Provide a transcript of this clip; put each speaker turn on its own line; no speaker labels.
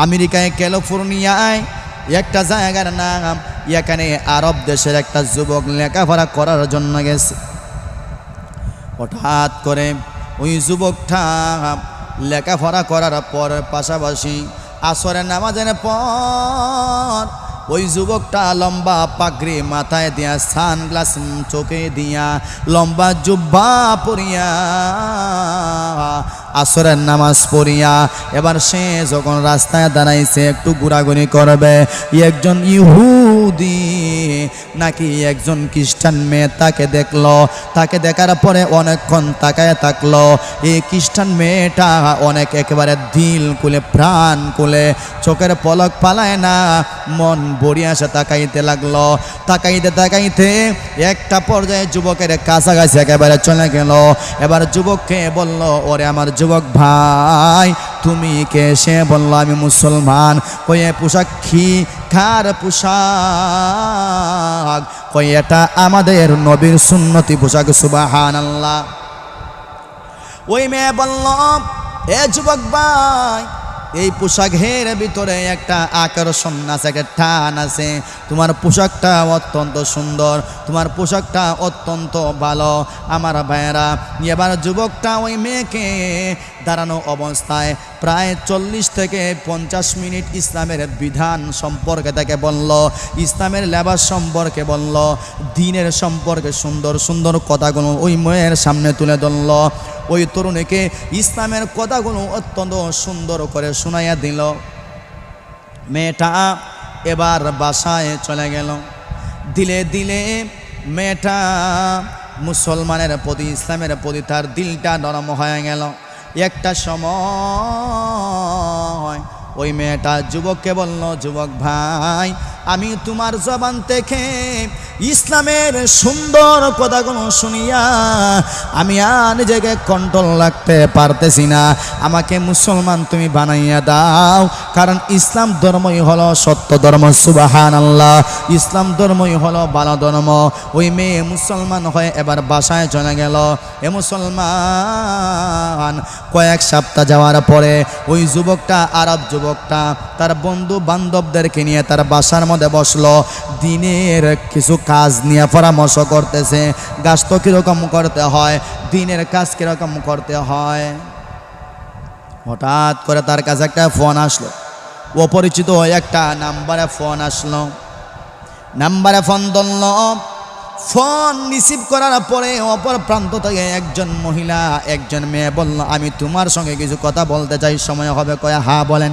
আমেরিকায় ক্যালিফোর্নিয়ায় একটা জায়গার নাম, এখানে আরব দেশের একটা যুবক লেখাপড়া করার জন্য গেছে। হঠাৎ করে ওই যুবকটা লেখাপড়া করার পর পাশাপাশি আসরের নামাজের পর ওই যুবকটা লম্বা পাগড়ি মাথায় দিয়া, সানগ্লাস চোখে দিয়া, লম্বা জুব্বা পরিয়া, আসরের নামাজ পড়িয়া এবার সে যখন রাস্তায় দাঁড়াইছে একটু ঘোরাঘুরি করবে, একজন ইহুদি নাকি একজন খ্রিস্টান মেয়ে তাকে দেখলো। তাকে দেখার পরে অনেকক্ষণ তাকায় থাকলো। এই খ্রিস্টান মেয়েটা অনেক একেবারে দিল খুলে প্রাণ খুলে চোখের পলক পালায় না, মন বড়িয়া সে তাকাইতে লাগলো। তাকাইতে তাকাইতে একটা পর্যায়ে যুবকের কাছাকাছি একেবারে চলে গেল। এবার যুবককে বলল, ওরে আমার যুবক ভাই তুমি কে? সে বলল আমি মুসলমান। কয়ে পোশাক কি কার পোশাক? কয়ে এটা আমাদের নবীর সুন্নতি পোশাক। সুবহানাল্লাহ। ওই মেয়ে বলল, এ যুবক ভাই এই পোশাকের ভিতরে একটা আকর্ষণ আছে, একটা টান আছে। তোমার পোশাকটা অত্যন্ত সুন্দর, তোমার পোশাকটা অত্যন্ত ভালো আমার ভাইয়েরা। এবার যুবকটা ওই মেয়েকে দাঁড়ানো অবস্থায় প্রায় 40 থেকে 50 মিনিট ইসলামের বিধান সম্পর্কে তাকে বলল, ইসলামের লেবাস সম্পর্কে বলল, দ্বীনের সম্পর্কে সুন্দর সুন্দর কথাগুলো ওই মেয়ের সামনে তুলে ধরল। ওই তরুণীকে ইসলামের কথাগুলো অত্যন্ত সুন্দর করে শোনাইয়া দিল। মেয়েটা এবার বাসায় চলে গেল। দিলে দিলে মেয়েটা মুসলমানের প্রতি, ইসলামের প্রতি তার দিলটা নরম হয়ে গেল। একটা সময় ওই মেয়েটা যুবককে বলল, যুবক ভাই আমি তোমার জবান থেকে ইসলামের সুন্দর কথাগুলো শুনিয়া আমি আর নিজেকে কন্ট্রোল রাখতে পারতেছি না, আমাকে মুসলমান তুমি বানাইয়া দাও, কারণ ইসলাম ধর্মই হলো সত্য ধর্ম। সুবহানাল্লাহ। ইসলাম ধর্মই হলো ভালো ধর্ম। ওই মেয়ে মুসলমান হয়ে এবার বাসায় চলে গেল। এ মুসলমান কয়েক সপ্তাহ যাওয়ার পরে ওই যুবকটা, আরব যুবকটা তার বন্ধু বান্ধবদেরকে নিয়ে তার বাসার মধ্যে বসলো। দিনের কিছু কাজ নিয়ে পরামর্শ করতেছে। গাছ তো কীরকম করতে হয়, দিনের কাজ কীরকম করতে হয়। হঠাৎ করে তার কাছে একটা ফোন আসলো, অপরিচিত একটা নাম্বারে ফোন আসলো। নাম্বারে ফোন ধরল। ফোন রিসিভ করার পরে অপর প্রান্ত থেকে একজন মহিলা, একজন মেয়ে বলল, আমি তোমার সঙ্গে কিছু কথা বলতে চাই, সময় হবে? কয়া হ্যাঁ বলেন।